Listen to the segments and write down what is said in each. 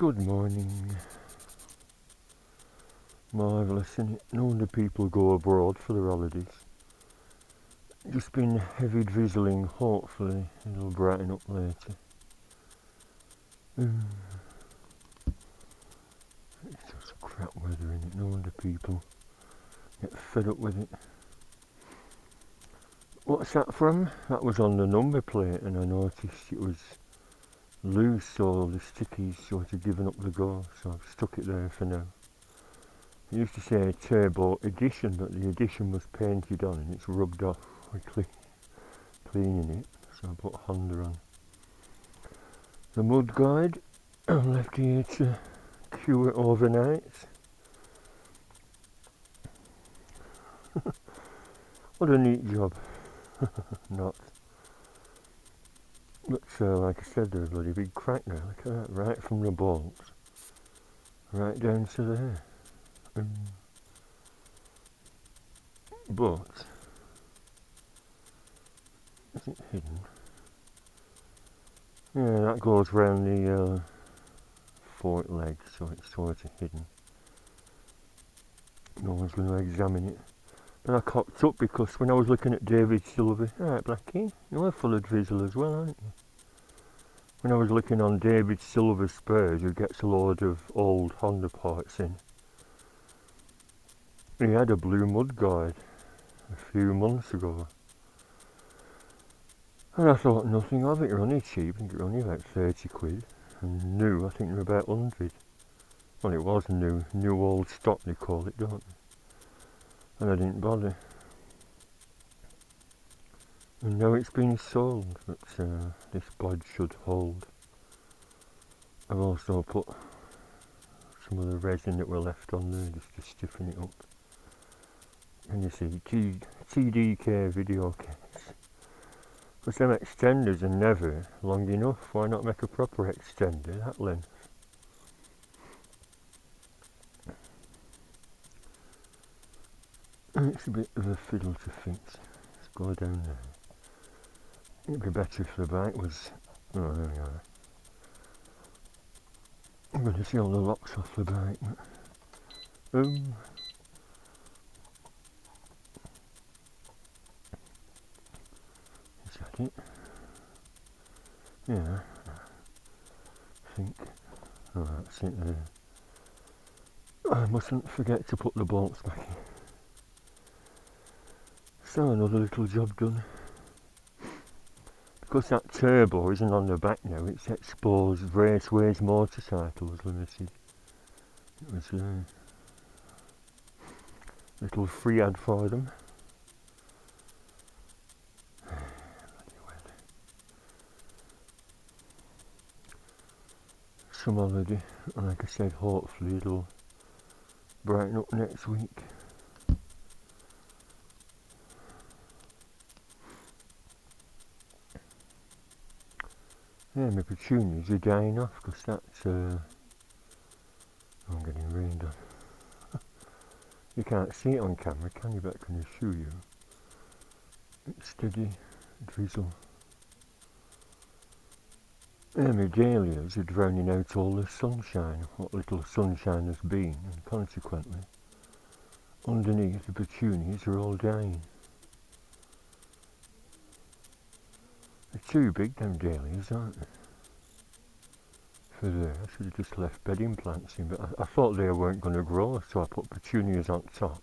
Good morning. Marvellous, innit? No wonder people go abroad for their holidays. Just been heavy drizzling, hopefully it'll brighten up later. It's just crap weather, innit? No wonder people get fed up with it. What's that from? That was on the number plate and I noticed it was loose, so the stickies sort of given up the go, so I've stuck it there for now. It used to say Turbo Edition, but the edition was painted on and it's rubbed off quickly cleaning it, so I put Honda on. The mudguard, I'm left here to cure it overnight. What a neat job. Not. But like I said, there's a bloody big crack there, look at that, right from the bolts, right down to there. But, is it hidden? Yeah, that goes round the fork leg, so it's sort of hidden. No one's going to examine it. But I cocked up because when I was looking at David Silver, alright Blackie, you're full of drizzle as well, aren't you? When I was looking on David Silver's spares, who gets a load of old Honda parts in, he had a blue mudguard a few months ago. And I thought nothing of it, they're only cheap, I think they're only about 30 quid. And new, I think they're about 100. Well, it was new old stock they call it, don't they? And I didn't bother. And now it's been sold, but this bod should hold. I've also put some of the resin that were left on there just to stiffen it up. And you see, TDK video kits. Because them extenders are never long enough. Why not make a proper extender that length? And it's a bit of a fiddle to fix. Let's go down there. It'd be better if the bike was... Oh, there we are. I'm going to see all the locks off the bike. Is that it? Yeah, I think. Oh, that's it there. I mustn't forget to put the bolts back in. So another little job done. Because that turbo isn't on the back now, it's exposed Raceways Motorcycles Limited. It was a little free ad for them. Some holiday, and like I said, hopefully it'll brighten up next week. Yeah, my petunias are dying off because that's I'm getting rained on. You can't see it on camera, can you? But I can assure you it's steady drizzle. Yeah, my dahlias are drowning out all the sunshine, what little sunshine has been, and consequently underneath the petunias are all dying. They're too big, them dahlias, aren't they? For there, I should have just left bedding plants in, but I thought they weren't going to grow, so I put petunias on top.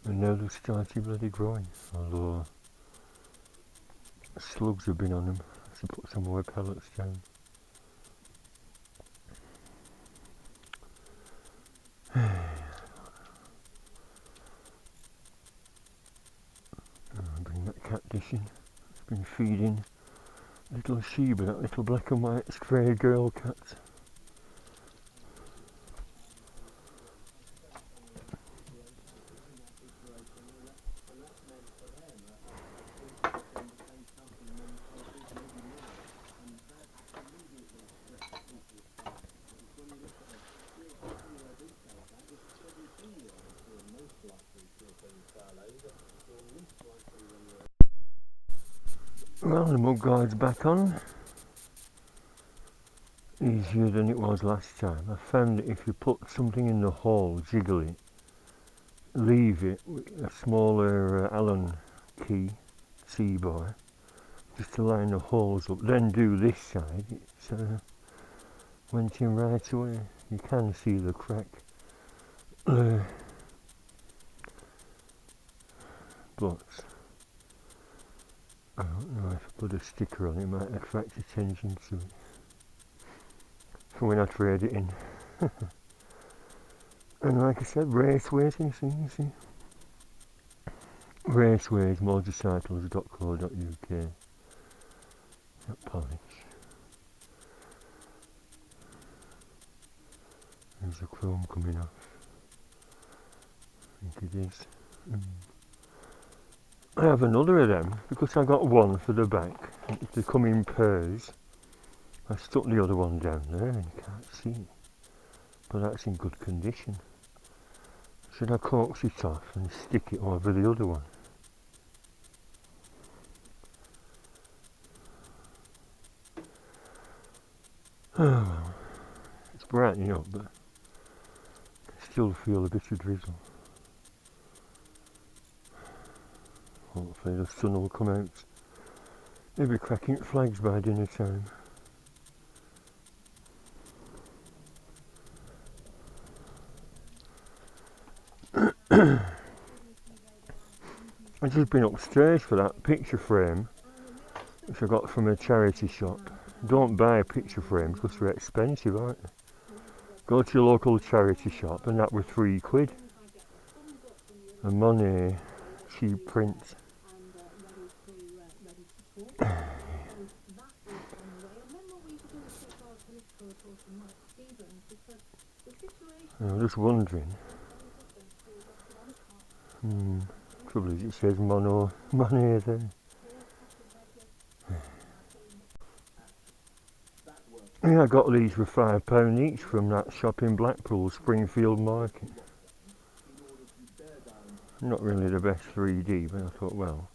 And now they've started bloody growing, although slugs have been on them, so put some more pellets down. I'll bring that cat dish in. It's been feeding little Sheba, that little black and white stray girl cat. Well, the mudguard's back on. easier than it was last time. I found that if you put something in the hole, jiggle it, leave it with a smaller Allen key, C-bar, just to line the holes up, then do this side, it's went in right away. You can see the crack. But I don't know, if I put a sticker on it, might attract attention to it for when I trade it in. And like I said, raceways, you see. Raceways, motorcycles.co.uk. That polish. There's the chrome coming off. I think it is. I have another of them because I got one for the back. They come in pairs. I stuck the other one down there and you can't see it. But that's in good condition. Should I coax it off and stick it over the other one? Oh well, it's brightening up, but I still feel a bit of drizzle. Hopefully the sun will come out. Maybe cracking flags by dinner time. I've just been upstairs for that picture frame which I got from a charity shop. Don't buy picture frames because they're expensive, aren't they? Go to your local charity shop and that were £3. A Monet cheap print. I'm just wondering. Trouble is it says Monet there. Yeah, I got these for £5 each from that shop in Blackpool, Springfield Market. Not really the best 3D, but I thought, well,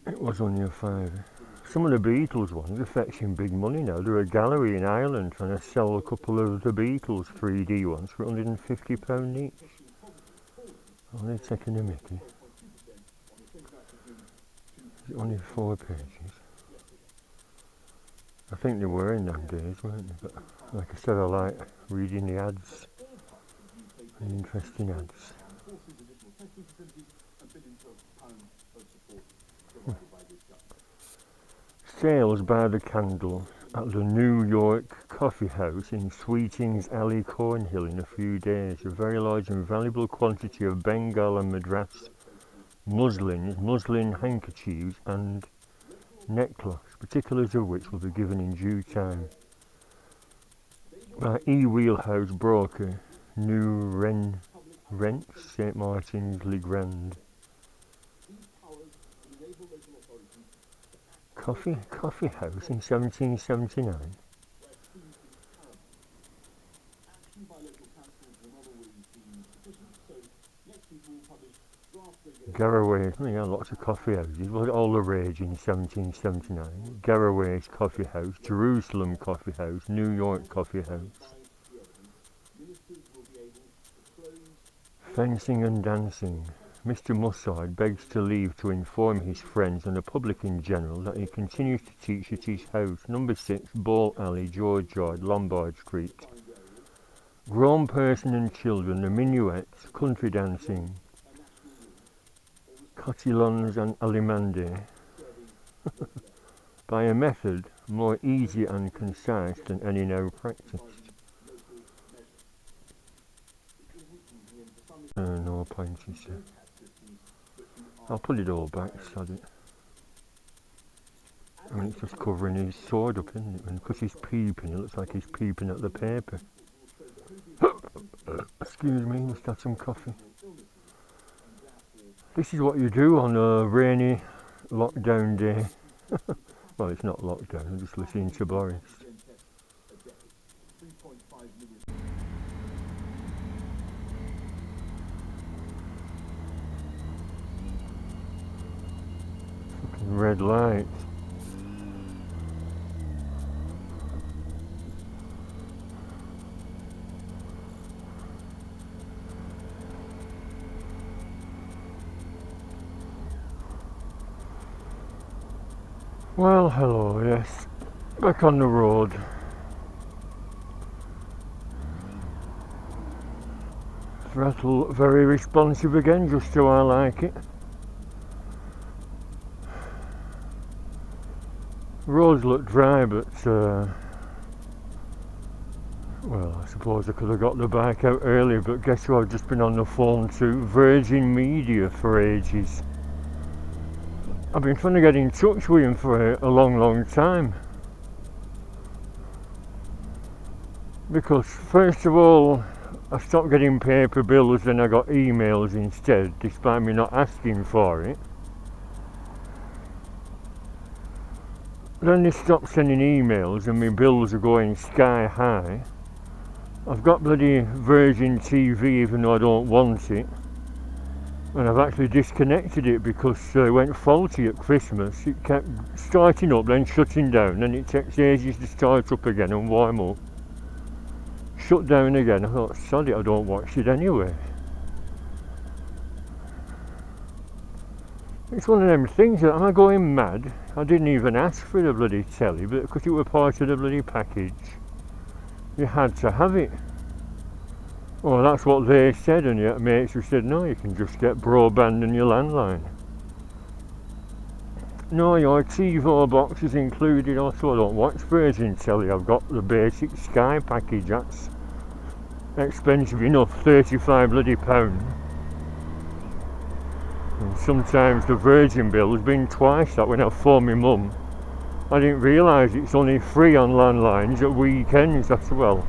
it was only a £5. Some of the Beatles ones are fetching big money now. They're a gallery in Ireland trying to sell a couple of the Beatles 3D ones for £150 each. Oh, they're taking a mickey. Is it only 4 pages? I think they were in them days, weren't they? But like I said, I like reading the ads. The interesting ads. Sales by the candle at the New York Coffee House in Sweeting's Alley, Cornhill in a few days. A very large and valuable quantity of Bengal and Madras muslins, muslin handkerchiefs and neckcloths, particulars of which will be given in due time. By E-Wheelhouse Broker, New Rents, St Martin's Le Grand. Coffee house in 1779. Garraway, yeah, lots of coffee houses. Was all the rage in 1779. Garraway's Coffee House, Jerusalem Coffee House, New York Coffee House. Fencing and dancing. Mr. Mussard begs to leave to inform his friends and the public in general that he continues to teach at his house, number 6, Ball Alley, George Yard, Lombard Street. Grown person and children, the minuets, country dancing, cotillons and alimande, by a method more easy and concise than any now practised. No pointers there. I'll put it all back, sod it. I mean, it's just covering his sword up, isn't it? And because he's peeping, it looks like he's peeping at the paper. Excuse me, must have some coffee. This is what you do on a rainy lockdown day. Well, it's not lockdown, I'm just listening to Boris. Fucking red light. Well, hello, yes. Back on the road. Throttle very responsive again, just how I like it. Roads look dry, but well, I suppose I could have got the bike out earlier, but guess who I've just been on the phone to? Virgin Media for ages. I've been trying to get in touch with him for a long time. Because first of all, I stopped getting paper bills and I got emails instead, despite me not asking for it. Then they stopped sending emails and my bills are going sky high. I've got bloody Virgin TV even though I don't want it. And I've actually disconnected it because it went faulty at Christmas. It kept starting up, then shutting down, and it takes ages to start up again and warm up. Shut down again. I thought, sod it, I don't watch it anyway. It's one of them things that, am I going mad? I didn't even ask for the bloody telly, but because it were part of the bloody package, you had to have it. Well, that's what they said, and yet mates who said, no, you can just get broadband and your landline. No, your TiVo box is included. Also, I don't watch Virgin telly. I've got the basic Sky package. That's expensive enough, £35 bloody pound. And sometimes the Virgin bill has been twice that. When I phoned my mum, I didn't realise it's only free on landlines at weekends. I said, well,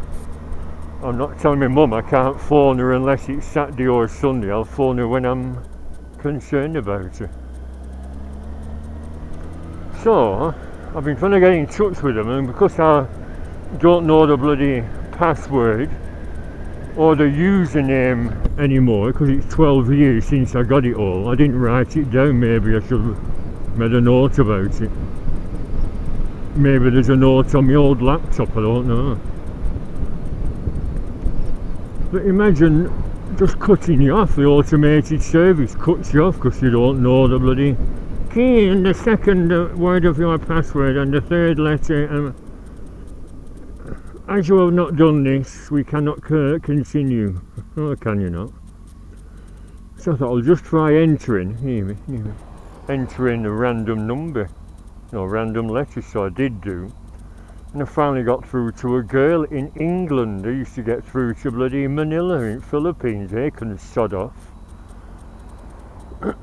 I'm not telling my mum I can't phone her unless it's Saturday or Sunday. I'll phone her when I'm concerned about her. So, I've been trying to get in touch with them, and because I don't know the bloody password or the username anymore, because it's 12 years since I got it all, I didn't write it down. Maybe I should have made a note about it. Maybe there's a note on my old laptop, I don't know. But imagine just cutting you off. The automated service cuts you off because you don't know the bloody key and the second word of your password and the third letter. As you have not done this, we cannot continue. Oh, can you not? So I thought I'll just try entering a random number, no, random letter. So I did do. And I finally got through to a girl in England. I used to get through to bloody Manila in Philippines. They couldn't sod off.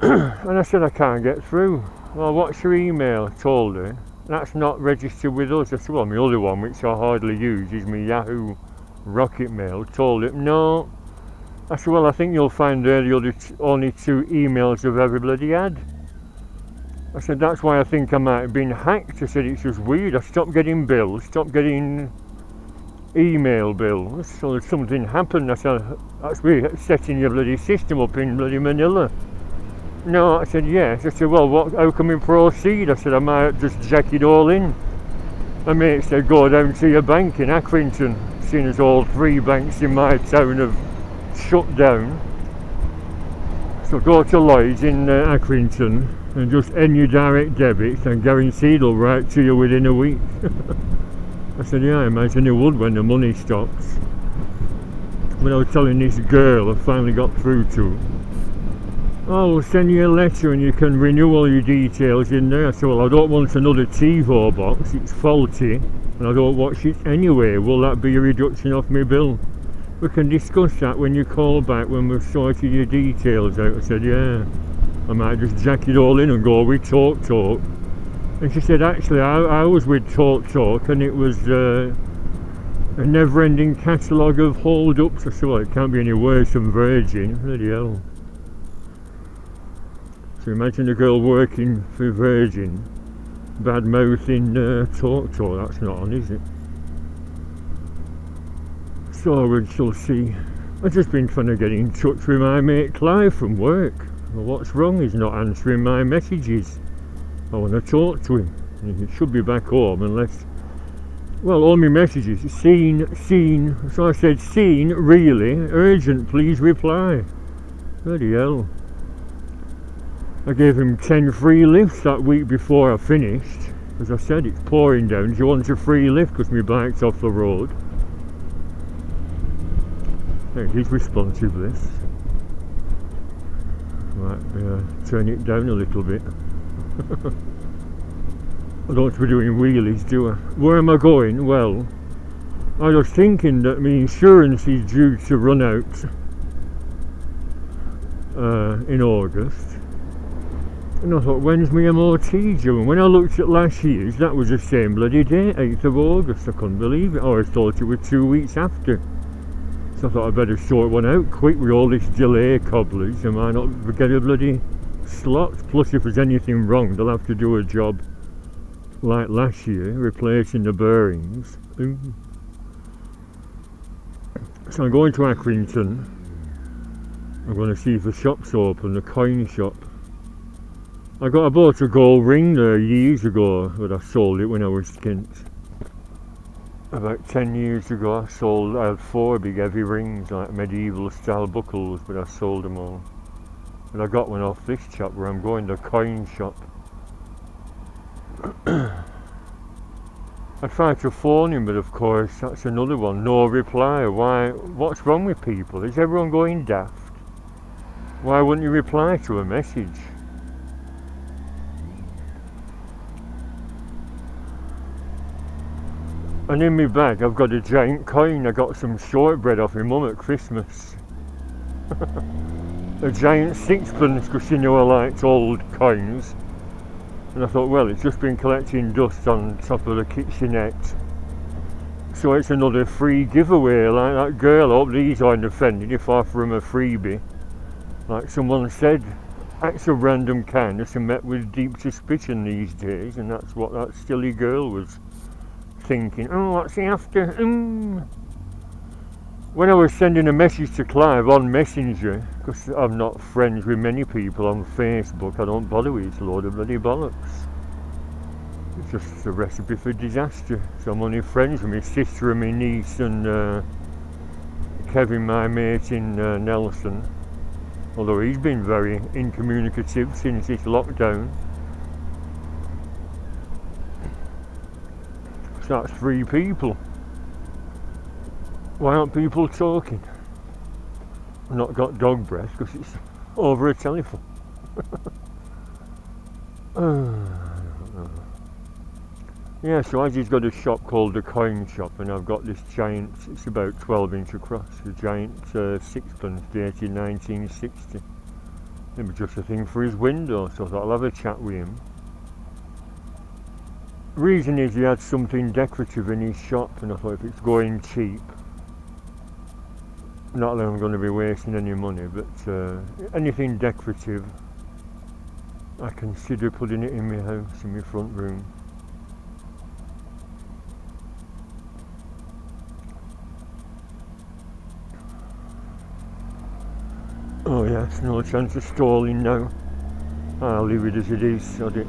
And I said, I can't get through. Well, what's your email? I told her. That's not registered with us. I said, well, my other one, which I hardly use, is my Yahoo Rocket Mail. Told him, no. I said, well, I think you'll find they're the only two emails I've ever bloody had. I said, that's why I think I might have been hacked. I said, it's just weird. I stopped getting bills, stopped getting email bills. So something happened. I said, that's weird, setting your bloody system up in bloody Manila. No, I said, yes. I said, well, how can we proceed? I said, I might just jack it all in. My mate said, go down to your bank in Accrington, seeing as all 3 banks in my town have shut down. So go to Lloyd's in Accrington and just end your direct debits and guaranteed they'll write to you within a week. I said, yeah, I imagine it would when the money stops. When I was telling this girl, I finally got through to her. Oh, we'll send you a letter and you can renew all your details in there. I said, well, I don't want another TiVo box, it's faulty and I don't watch it anyway. Will that be a reduction off my bill? We can discuss that when you call back when we've sorted your details out. I said, yeah, I might just jack it all in and go with Tuk Tuks. And she said, actually, I was with Tuk Tuks and it was a never-ending catalogue of hold-ups. I said, well, it can't be any worse than Virgin. Bloody hell. So imagine a girl working for Virgin bad-mouthing Tuk Tuks. That's not on, is it? So we shall see. I've just been trying to get in touch with my mate Clive from work. Well, what's wrong? He's not answering my messages. I want to talk to him. He should be back home unless... Well, all my messages, seen. So I said, seen, really, urgent, please reply. Bloody hell. I gave him 10 free lifts that week before I finished. As I said, it's pouring down. Do you want a free lift because my bike's off the road? It is responsive, this. Right, turn it down a little bit. I don't want to be doing wheelies, do I? Where am I going? Well, I was thinking that my insurance is due to run out in August. And I thought, when's my MOT due? And when I looked at last year's, that was the same bloody day, 8th of August. I couldn't believe it. Or I thought it was 2 weeks after. So I thought I'd better sort one out quick with all this delay cobblers. I might not get a bloody slot. Plus, if there's anything wrong, they'll have to do a job like last year, replacing the bearings. So I'm going to Accrington. I'm going to see if the shop's open, the coin shop. I bought a gold ring there years ago, but I sold it when I was skint. About 10 years ago I had 4 big heavy rings, like medieval style buckles, but I sold them all. But I got one off this chap where I'm going, the coin shop. I tried to phone him, but of course that's another one, no reply. Why? What's wrong with people? Is everyone going daft? Why wouldn't you reply to a message? And in my bag I've got a giant coin. I got some shortbread off my mum at Christmas. A giant sixpence, because you know I liked old coins. And I thought, well, it's just been collecting dust on top of the kitchenette. So it's another free giveaway, like that girl. I hope these aren't offended if I offer them a freebie. Like someone said, acts of random kindness are met with deep suspicion these days, and that's what that silly girl was thinking. Oh, what's he after? When I was sending a message to Clive on Messenger, because I'm not friends with many people on Facebook, I don't bother with it, it's a load of bloody bollocks. It's just a recipe for disaster. So I'm only friends with my sister and my niece and Kevin, my mate in Nelson. Although he's been very incommunicative since this lockdown. So that's 3 people. Why aren't people talking? I've not got dog breath because it's over a telephone. Yeah, so I just got a shop called the Coin Shop, and I've got this giant, it's about 12 inch across, a giant sixpence dated 1960. It was just a thing for his window, so I thought I'll have a chat with him. Reason is he had something decorative in his shop, and I thought if it's going cheap, not that I'm going to be wasting any money, but anything decorative, I consider putting it in my house, in my front room. Oh yes, no chance of stalling now. I'll leave it as it is, sod it.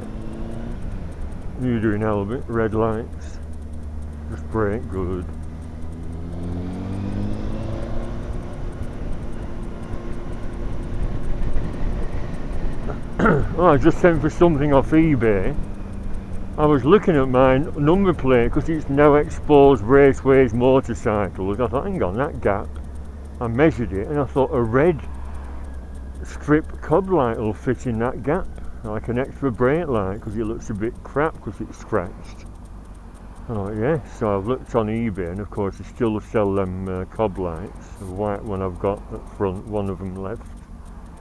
You're doing Albert, red lights. Just brake, good. Oh, I just sent for something off eBay. I was looking at my number plate because it's now exposed Raceways Motorcycles. I thought, hang on, that gap. I measured it and I thought a red strip cub light will fit in that gap, like an extra brake light, because it looks a bit crap because it's scratched. Oh yeah, so I've looked on eBay, and of course they still sell them cob lights. The white one I've got at front, one of them left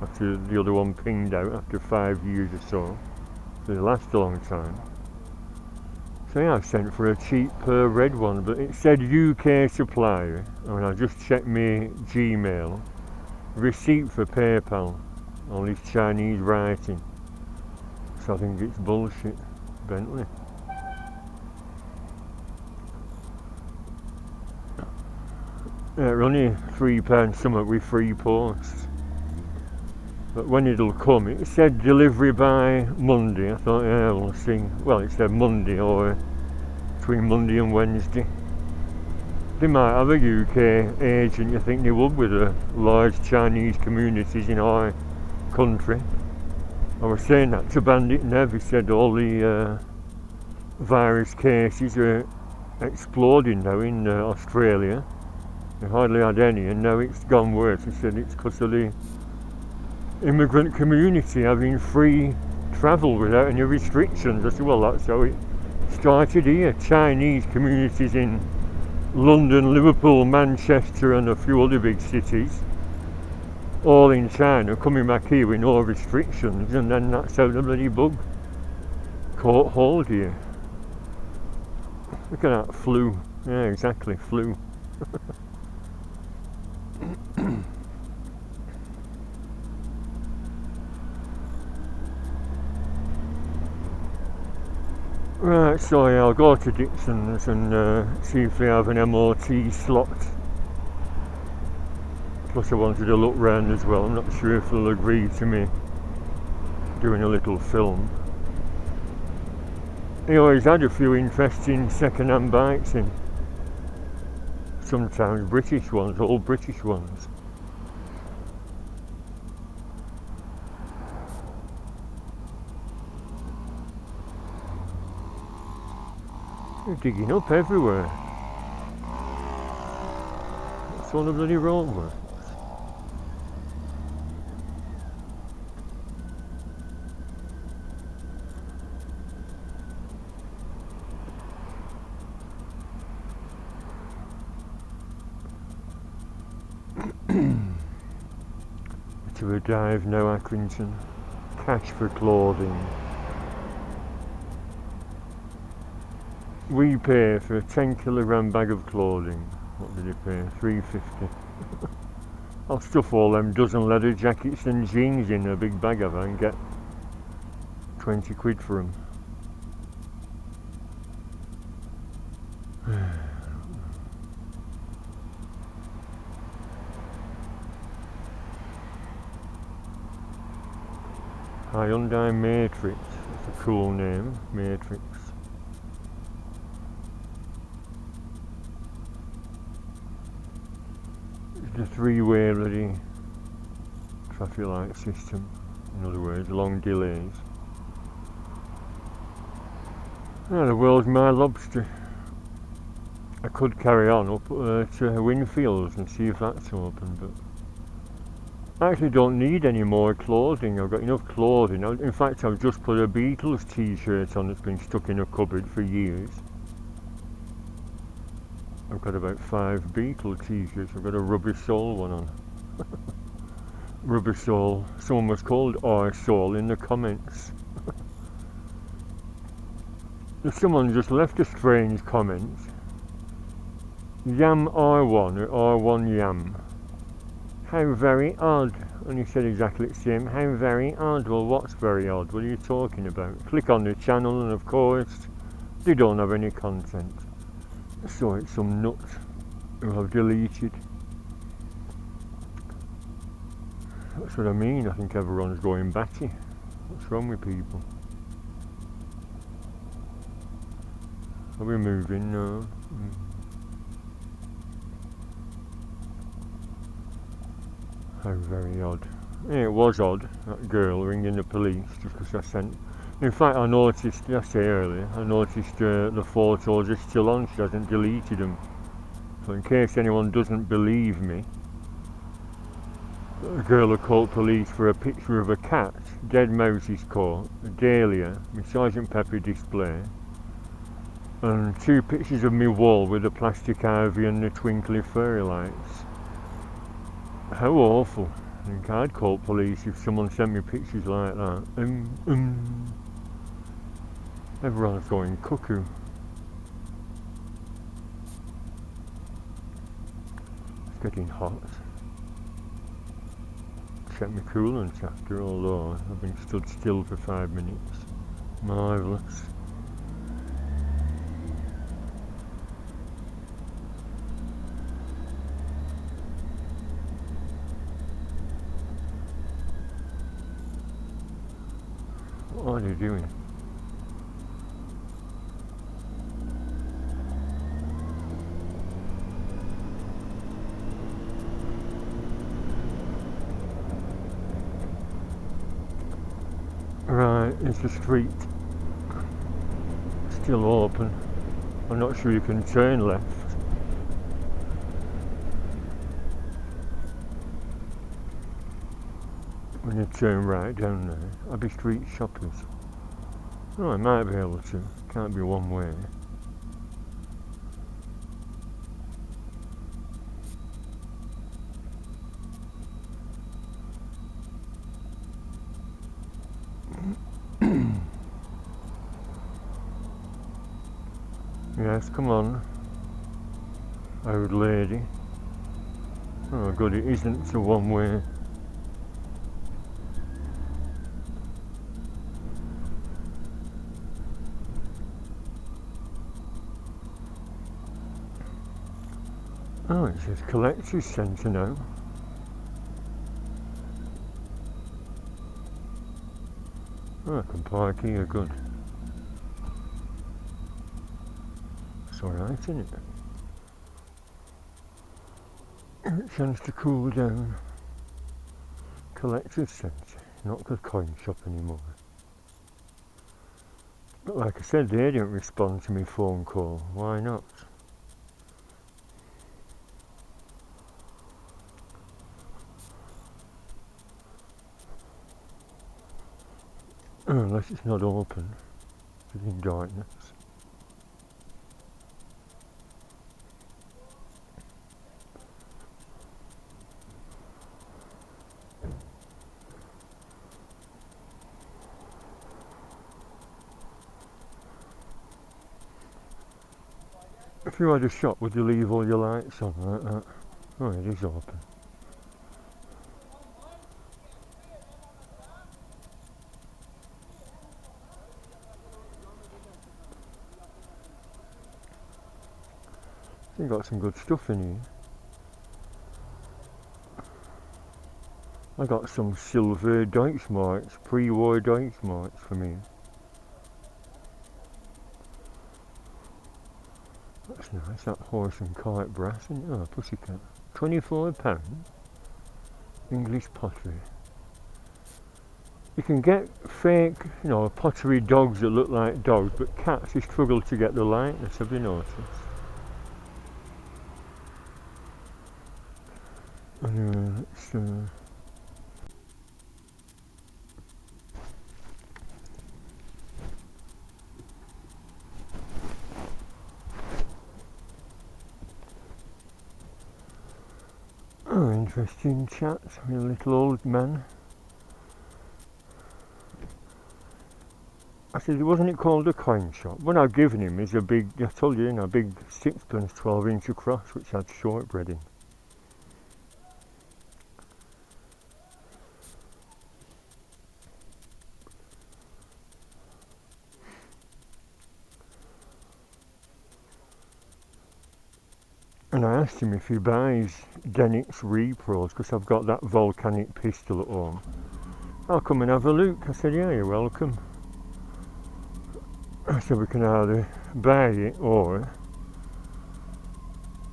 after the other one pinged out after 5 years or so. So they last a long time. So yeah, I sent for a cheap red one, but it said UK supplier, and I just checked my Gmail. Receipt for PayPal, all this Chinese writing. So I think it's bullshit. Bentley. Yeah, it's only £3 something with free post. But when it'll come, it said delivery by Monday. I thought, yeah, we'll see. Well, it said Monday or between Monday and Wednesday. They might have a UK agent, you think they would, with the large Chinese communities in our country. I was saying that to Bandit Nev. He said all the virus cases are exploding now in Australia. They hardly had any, and now it's gone worse. They said it's because of the immigrant community having free travel without any restrictions. I said, well, that's how it started here. Chinese communities in London, Liverpool, Manchester and a few other big cities, all in China, coming back here with no restrictions, and then that's how the bloody bug caught hold here. Look at that, flu. Yeah, exactly, flu. Right, so yeah, I'll go to Dixon's and see if they have an MOT slot. Plus I wanted to look round as well. I'm not sure if they'll agree to me doing a little film. He always had a few interesting second-hand bikes in. Sometimes British ones, old British ones. They're digging up everywhere. What's on the bloody roadwork? To a dive now, Accrington. Cash for clothing. We pay for a 10kg bag of clothing. What did he pay? $3.50. I'll stuff all them dozen leather jackets and jeans in a big bag of it and get 20 quid for them. Hyundai Matrix, that's a cool name, Matrix. It's the three-way bloody traffic light system, in other words, long delays. Oh, the world's my lobster. I could carry on up to Winfields and see if that's open, but I actually don't need any more clothing. I've got enough clothing. In fact, I've just put a Beatles t-shirt on that's been stuck in a cupboard for years. I've got about 5 Beatles t-shirts. I've got a rubber sole one on. Rubber sole. Someone was called R-Sole in the comments. Someone just left a strange comment. Yam R1 or R1 Yam. How very odd. And he said exactly the same. How very odd. Well, what's very odd? What are you talking about? Click on the channel and of course they don't have any content. So it's some nuts who have deleted. That's what I mean. I think everyone's going batty. What's wrong with people? Are we moving now? How very odd. Yeah, it was odd, that girl ringing the police just because I sent. In fact, I noticed, did I say earlier, I noticed the photos are still on, she hasn't deleted them. So in case anyone doesn't believe me, a girl will call police for a picture of a cat, dead mouse's coat, a dahlia, my Sergeant Pepper display, and 2 pictures of me wall with the plastic ivy and the twinkly fairy lights. How awful. I think I'd call police if someone sent me pictures like that. Everyone's going cuckoo. It's getting hot. Check my coolant after, although I've been stood still for 5 minutes. Marvellous. What are you doing? Right, it's the street. still open. I'm not sure you can turn left. When you turn right down there, Abbey Street Shoppers. Oh, I might be able to. Can't be one way. Yes, come on. Old lady. Oh good, it isn't a one way. Oh, it says collector's centre now. Oh, I can park here, good. It's alright, isn't it? Chance to cool down. Collector's centre, not the coin shop anymore. But like I said, they didn't respond to my phone call. Why not? Unless it's not open, it's in darkness. If you had a shop, would you leave all your lights on like that? Oh, it is open. You've got some good stuff in here. I got some silver Deutschmarks, pre-war Deutschmarks from here. That's nice, that horse and cart brass, isn't it? Oh, pussycat. £24. English pottery. You can get fake, pottery dogs that look like dogs, but cats, you struggle to get the likeness, have you noticed? Anyway, let's oh, interesting chat with a little old man. I said, wasn't it called a coin shop? What I've given him is a big, I told you, a big 6pence 12-inch across, which had shortbread in. And I asked him if he buys Dennick's Repros, because I've got that volcanic pistol at home. I'll come and have a look. I said, yeah, you're welcome. I said, we can either buy it or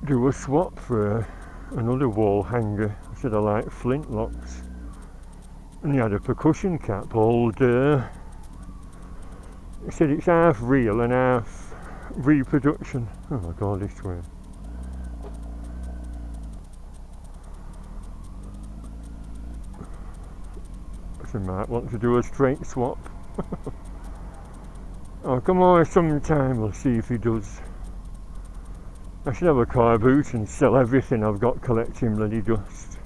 do a swap for another wall hanger. I said, I like flintlocks. And he had a percussion cap, old, he said it's half real and half reproduction. Oh my god, this way. I might want to do a straight swap. I'll come over sometime, we'll see if he does. I should have a car boot and sell everything I've got collecting bloody dust.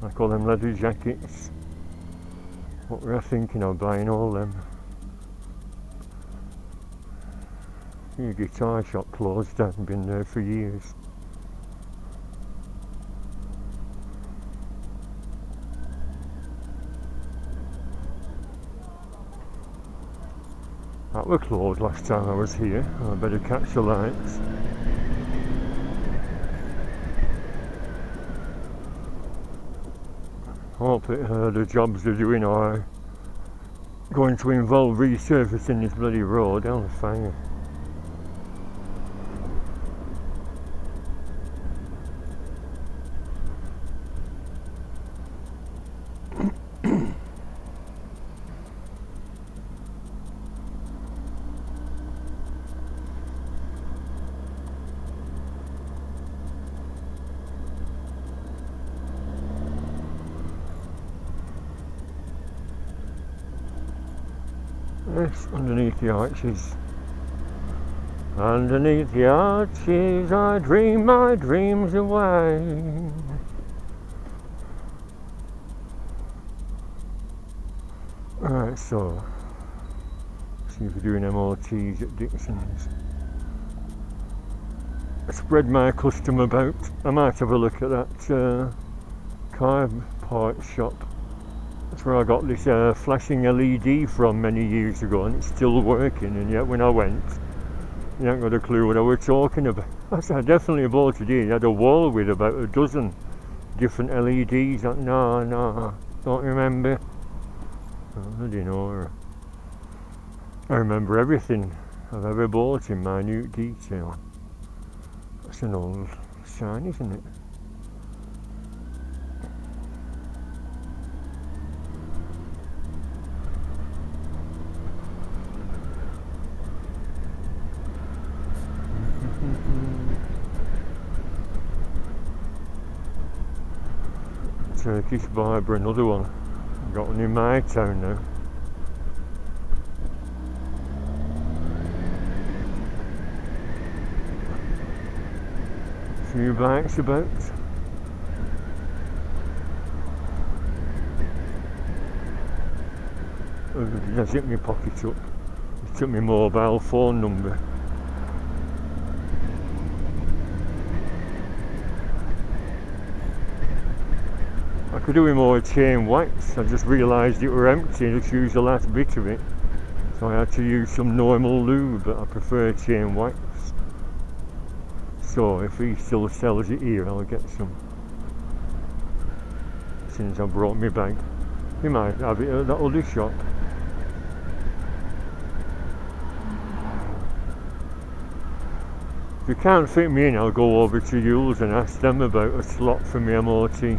I call them leather jackets. What were I thinking of buying all them? Your guitar shop closed down, been there for years. That were closed last time I was here. I better catch the lights. Hope that the jobs they're doing are going to involve resurfacing this bloody road. Hell fire. Yes, underneath the arches. Underneath the arches I dream my dreams away. Right, so see if we're doing MOTs at Dixon's. I spread my custom about. I might have a look at that car parts shop. That's where I got this flashing LED from many years ago, and it's still working, and yet when I went, you haven't got a clue what I were talking about. I definitely bought it here. It had a wall with about a dozen different LEDs. No, don't remember. I don't know. I remember everything I've ever bought in minute detail. That's an old sign, isn't it? Turkish barber, another one. Got one in my town now. Few bikes about. I zipped my pocket up. It took my mobile phone number. I could do with more chain wax. I just realised it were empty and just used the last bit of it. So I had to use some normal lube, but I prefer chain wax. So if he still sells it here, I'll get some. Since I brought my bag. He might have it at that other shop. If you can't fit me in, I'll go over to Youles and ask them about a slot for my MOT.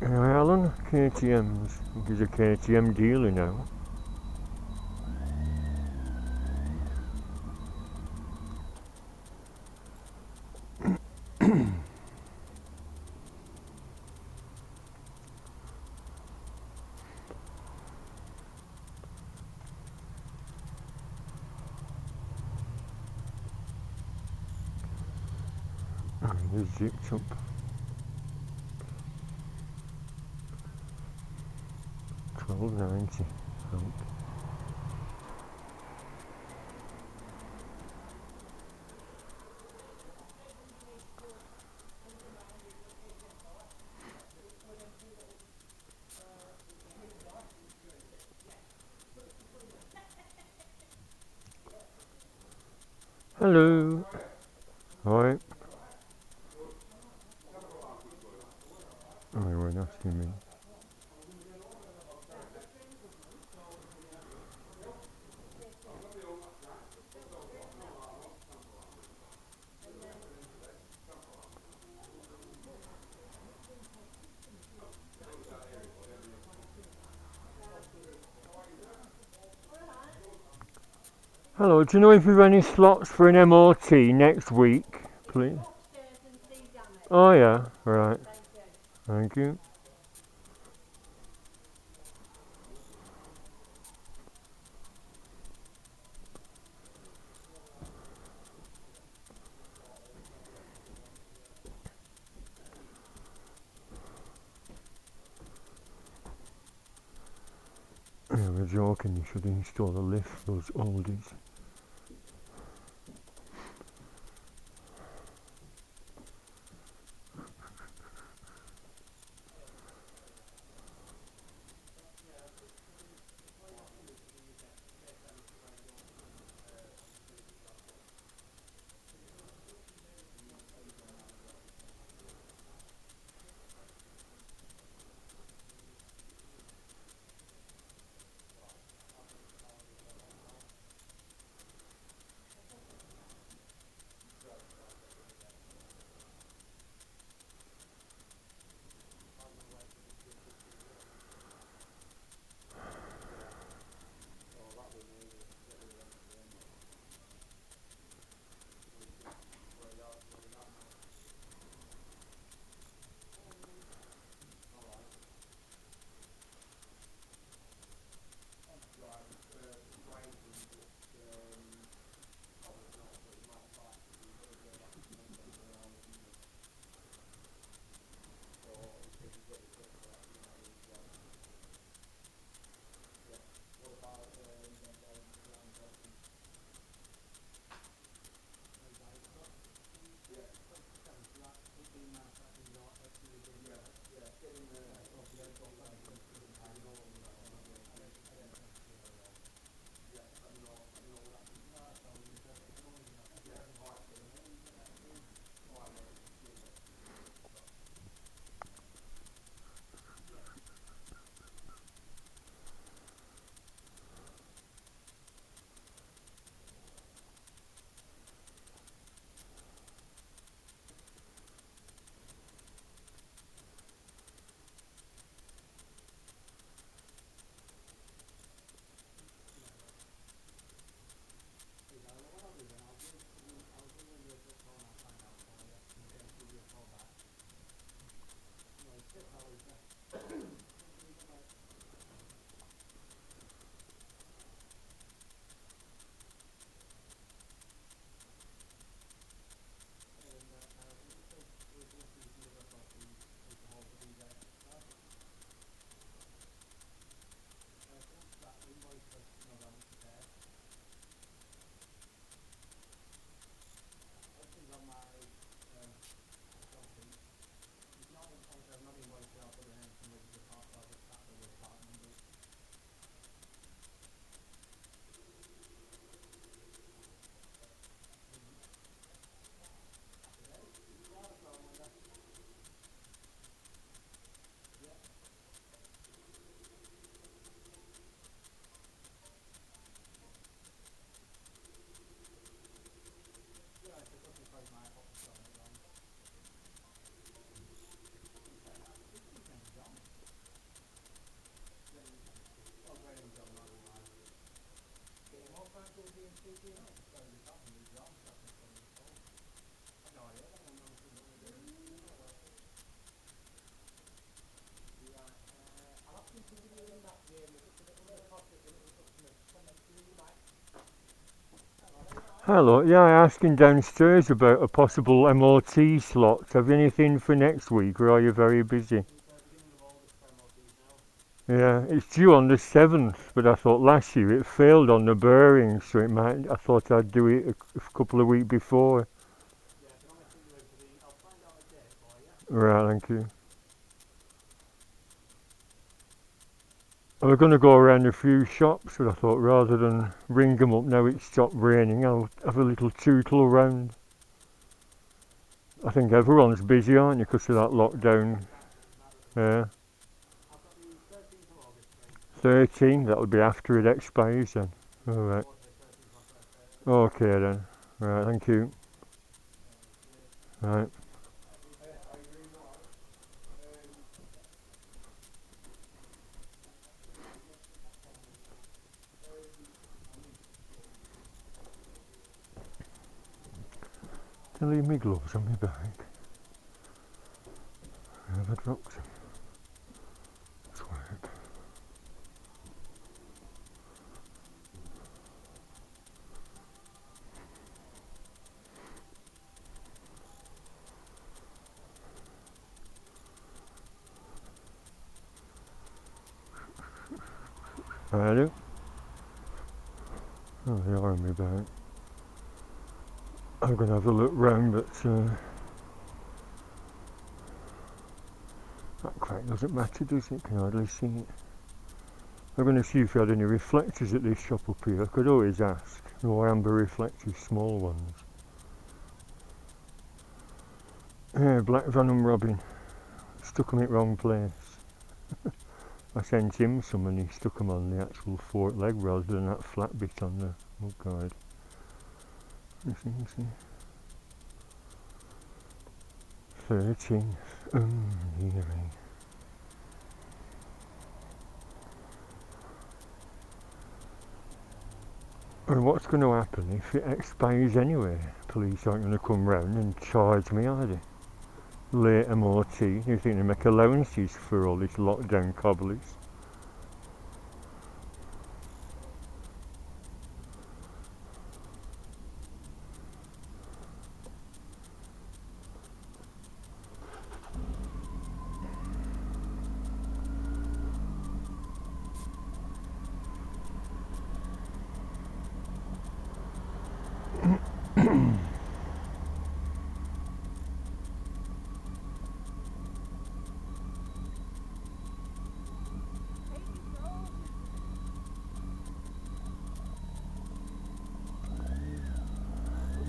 Anyway, Alan, KTMs. He's a KTM dealer now. He's zipped up. $12.90. Hello. Alright. Oh, you weren't asking me. Hello, do you know if you've any slots for an MOT next week, please? Oh yeah, right. Thank you. Yeah, we're joking, you should install a lift, those oldies. Hello, yeah, I asked him downstairs about a possible MOT slot. Have you anything for next week, or are you very busy? Yeah, it's due on the 7th, but I thought last year it failed on the bearings, so it might. I thought I'd do it a couple of weeks before. Right, thank you. I was going to go around a few shops, but I thought rather than ring them up now it's stopped raining, I'll have a little tootle around. I think everyone's busy, aren't you, because of that lockdown? Yeah. 13, that'll be after it expires then. Alright. Okay then. Right, thank you. Right. To leave me gloves on my bike. Have I dropped them? Swag. I do. Oh, they are on my bike. I'm going to have a look round, but that crack doesn't matter, does it? Can hardly see it. I'm going to see if you had any reflectors at this shop up here. I could always ask. No amber reflectors, small ones. Yeah, black Venom Robin. Stuck them in the wrong place. I sent him some and he stuck them on the actual fork leg rather than that flat bit on the mudguard. See. 13th. Dear me. And what's going to happen if it expires anyway? Police aren't going to come round and charge me, are they? Late MOT. You think they make allowances for all these lockdown cobblers?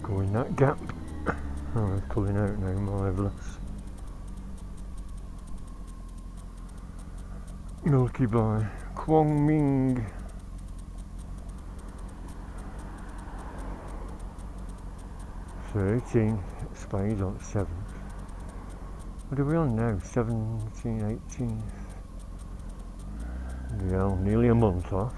Go in that gap. Oh, it's pulling out now, marvellous. Milky Boy. Kwong Ming. 13th, expires on 7th. What are we on now? 17, 18th. Yeah, nearly a month off.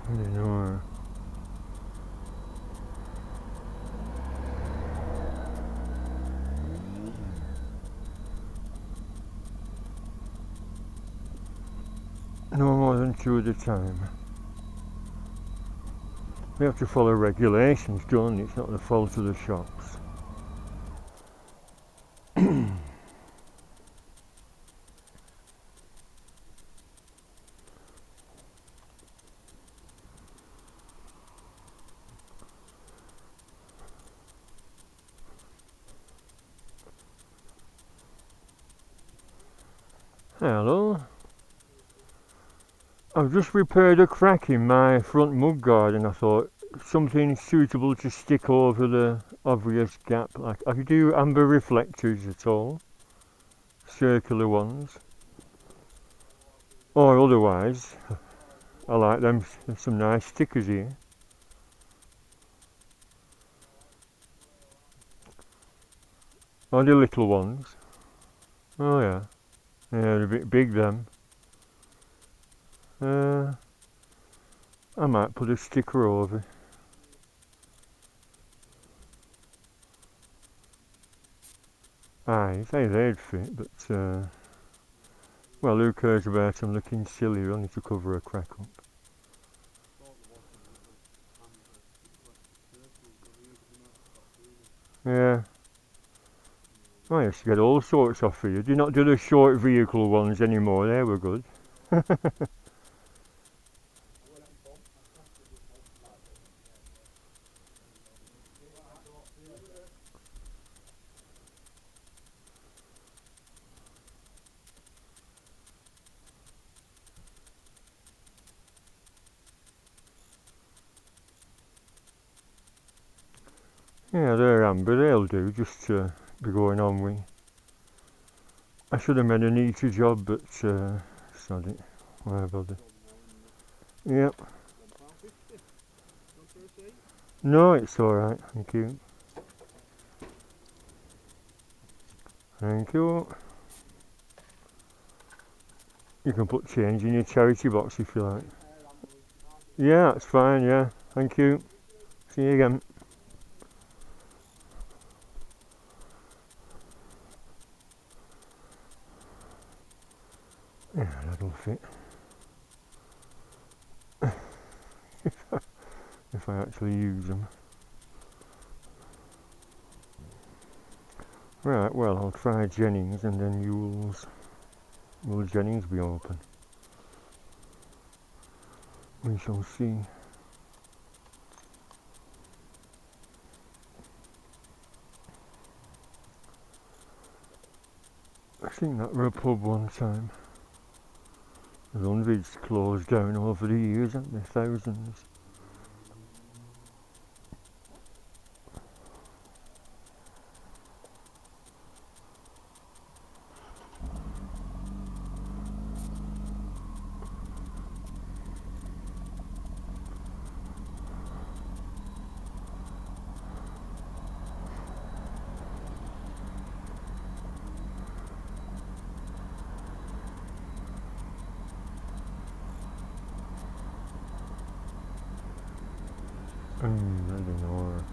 I don't know. No more than 2 at a time. We have to follow regulations, don't we? It's not the fault of the shops. Hello. I've just repaired a crack in my front mudguard and I thought something suitable to stick over the obvious gap. Like I could do amber reflectors at all, circular ones, or otherwise I like them. There's some nice stickers here. Or the little ones. Oh yeah, yeah, they're a bit big them. I might put a sticker over. Aye, they'd fit, but well, who cares about them looking silly, only to cover a crack up. Yeah. I used to get all sorts off here. Do not do the short vehicle ones anymore, they were good. Yeah, they're amber, they'll do, just to be going on with. I should have made a neater job, but sod it, why bother. Yep. No, it's alright, thank you. Thank you. You can put change in your charity box if you like. Yeah, that's fine, yeah, thank you. See you again. Yeah, that'll fit. If I actually use them. Right, well, I'll try Jennings and then Youles. Will Jennings be open? We shall see. I think that were a pub one time. The hundreds closed down over the years, haven't they? Thousands. I don't know.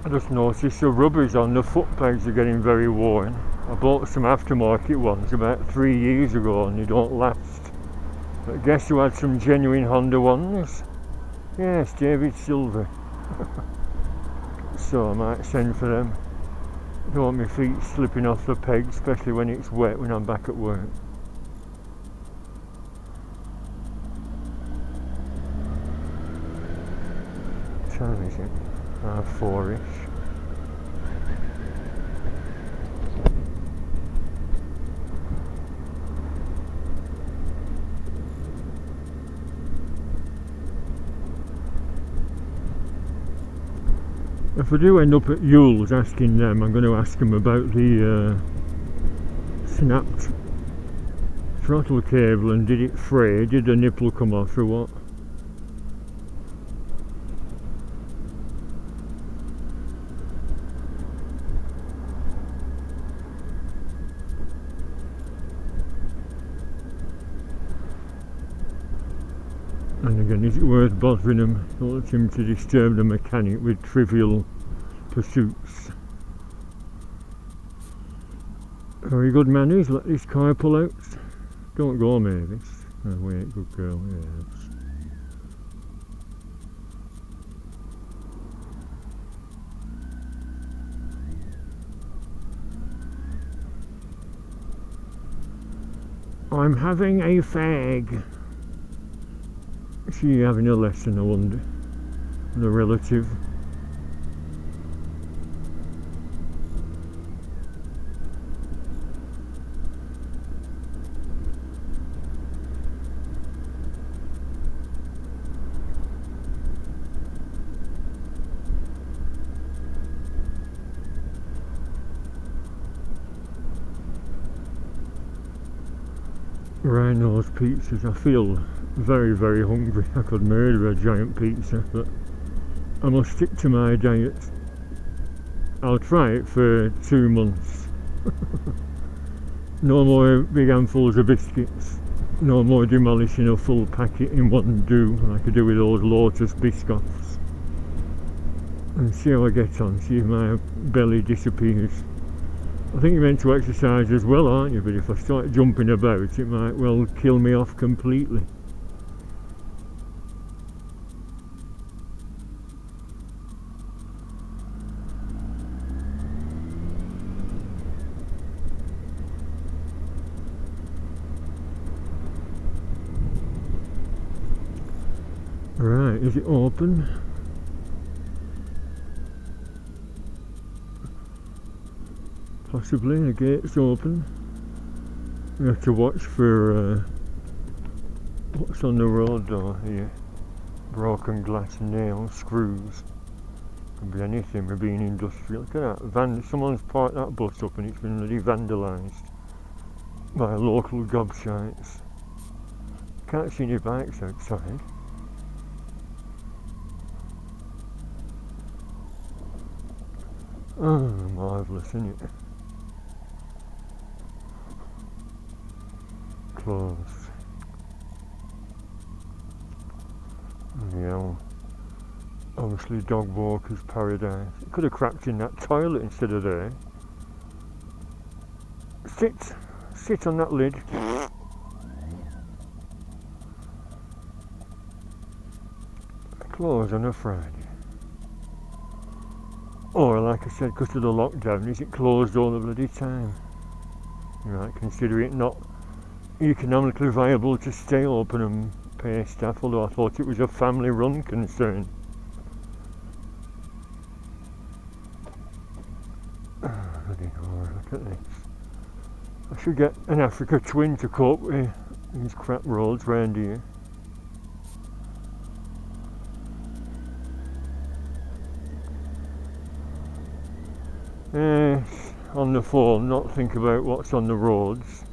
I just noticed the rubbers on the foot pegs are getting very worn. I bought some aftermarket ones about 3 years ago and they don't last. But guess who had some genuine Honda ones? Yes, David Silver. So I might send for them. I don't want my feet slipping off the pegs, especially when it's wet when I'm back at work. What time is it? 4-ish. If I do end up at Youles asking them, I'm going to ask them about the snapped throttle cable and did it fray, did the nipple come off or what? And again, is it worth bothering him? Don't want him to disturb the mechanic with trivial pursuits. Very good manners, let this car pull out. Don't go, Mavis. Oh wait, good girl, yes. I'm having a fag. Is she having a lesson, I wonder? The relative. Rhino's pizzas. I feel very, very hungry. I could murder a giant pizza, but I must stick to my diet. I'll try it for 2 months. No more big handfuls of biscuits. No more demolishing a full packet in one do, like I do with those Lotus biscoffs. And see how I get on, see if my belly disappears. I think you're meant to exercise as well, aren't you? But if I start jumping about, it might well kill me off completely. Right, is it open? Possibly, the gate's open. We have to watch for what's on the road door here. Broken glass, nails, screws. Could be anything, we're being industrial. Look at that, someone's parked that bus up and it's been really vandalised by local gobshites. Can't see any bikes outside. Oh, marvellous, isn't it? Closed. Yeah, obviously dog walker's paradise. It could have crapped in that toilet instead of there. Sit on that lid. Closed on a Friday. Or, like I said, because of the lockdown, is it closed all the bloody time? Right, consider it not economically viable to stay open and pay staff, although I thought it was a family-run concern. Bloody hell, look at this. I should get an Africa Twin to cope with these crap roads round here. Yes, on the phone, not think about what's on the roads.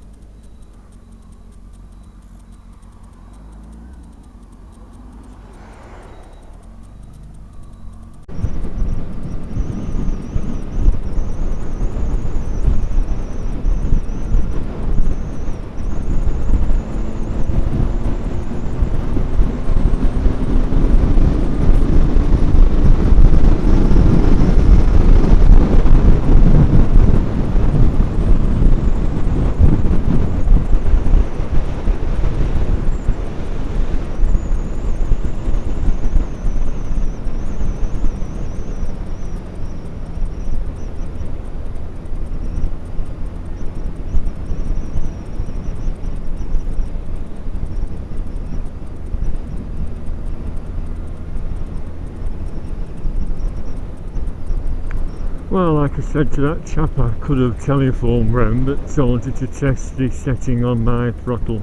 Well, like I said to that chap, I could have telephoned round, but I wanted to test the setting on my throttle.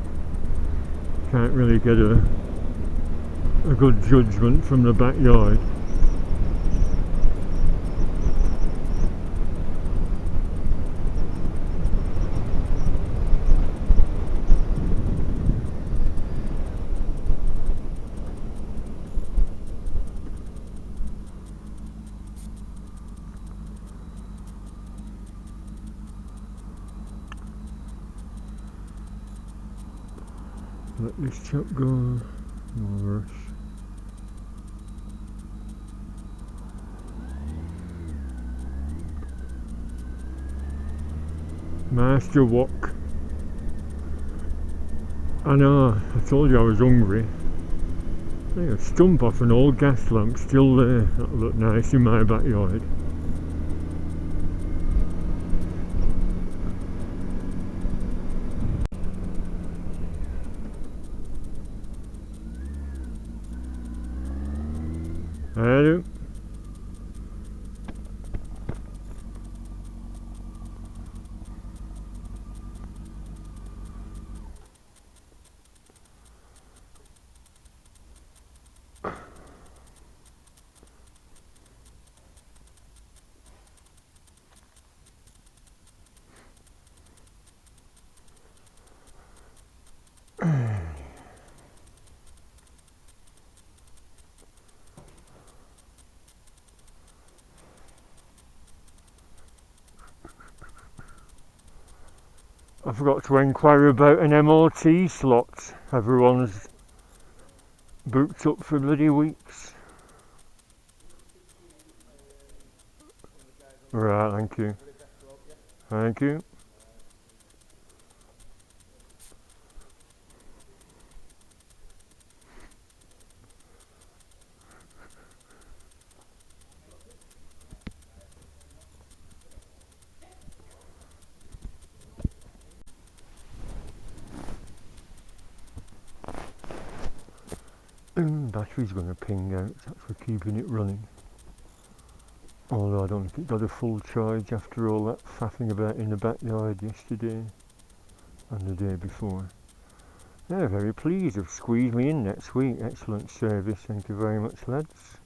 Can't really get a good judgment from the backyard. Let this chap go, no rush. Master walk. I know, I told you I was hungry. There's a stump off an old gas lamp still there. That'll look nice in my backyard. Hello. I forgot to inquire about an MOT slot. Everyone's booked up for bloody weeks. Right, thank you. Thank you. Battery's going to ping out, that's for keeping it running. Although I don't think it got a full charge after all that faffing about in the backyard yesterday and the day before. Yeah, very pleased. Have squeezed me in next week. Excellent service, thank you very much, lads.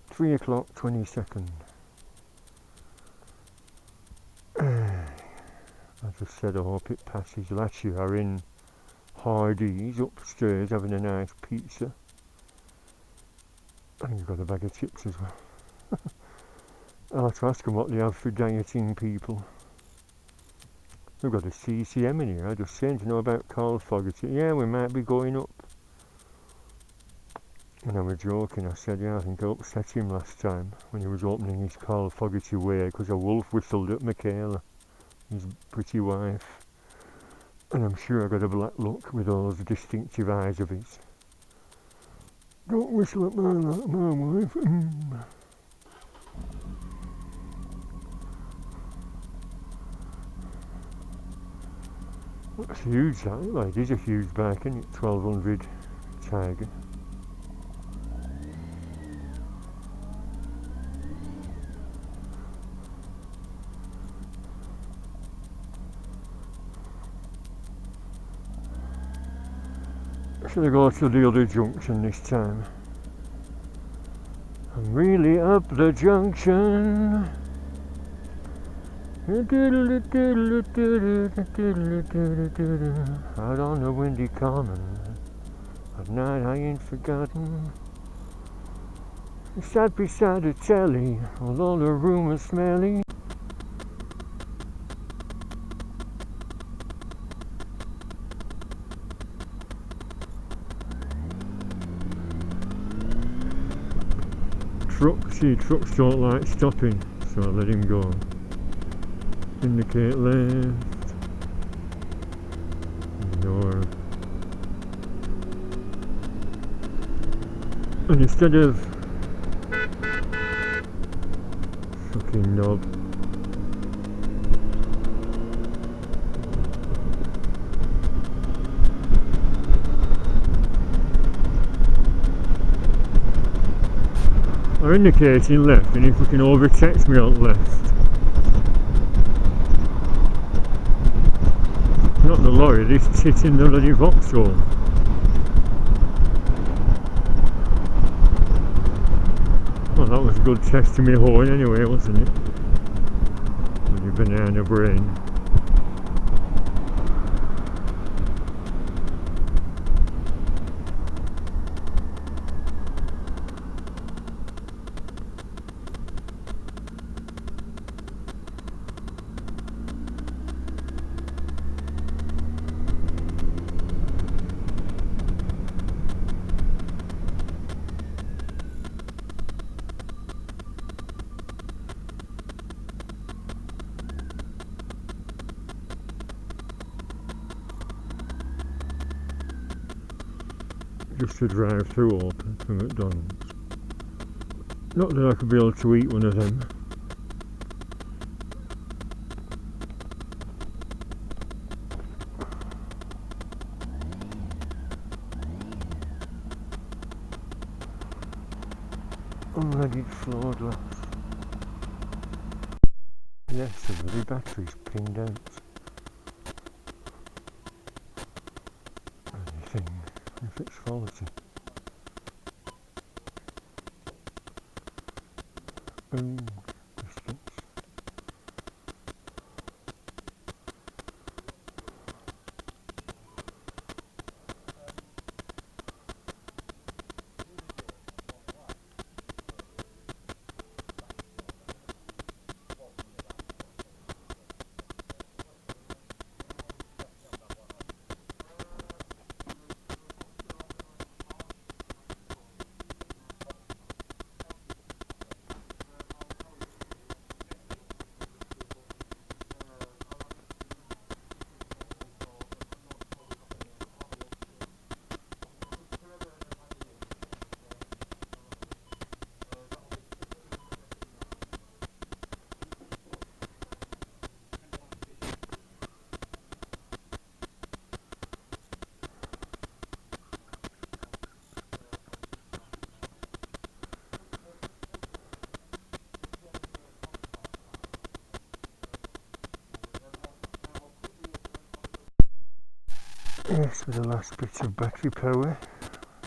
3 o'clock, 22nd. I just said I hope it passes. Last year are in Hardee's upstairs having a nice pizza. I think I've got a bag of chips as well. I'll have to ask them what they have for dieting people. We've got a CCM in here. I just saying to know about Carl Fogarty. Yeah, we might be going up. And I was joking. I said, yeah, I think I upset him last time when he was opening his Carl Fogarty way because a wolf whistled at Michaela, his pretty wife. And I'm sure I got a black look with those distinctive eyes of his. Don't whistle at my wife. That's huge, that. Like, it is a huge bike, isn't it? 1200 Tiger. Should I go to the other junction this time? I'm really up the junction. Out on the windy common, at night I ain't forgotten. Sat beside a telly, although the room was smelly. Trucks don't like stopping, so I let him go. Indicate left. Ignore. And instead of fucking knob. I'm indicating left, and he fucking overtakes me on left. Not the lorry, this tit in the bloody Vauxhall. Well, that was a good test to me horn anyway, wasn't it? With your banana brain. Just a drive-through open for McDonald's. Not that I could be able to eat one of them. unleaded floor glass. Yes, the bloody battery's pinged out. Anything, if it's faulty. Biscuits. Yes, with the last bit of battery power.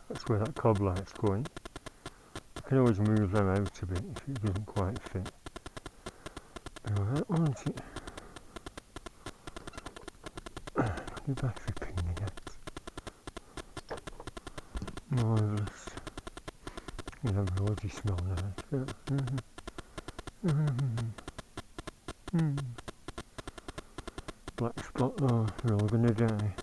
That's where that cob light's going. You can always move them out a bit if it doesn't quite fit. Alright, won't it? The battery pinging out. Marvellous. You have a rosy smell now. Black spot, oh, they're all gonna die.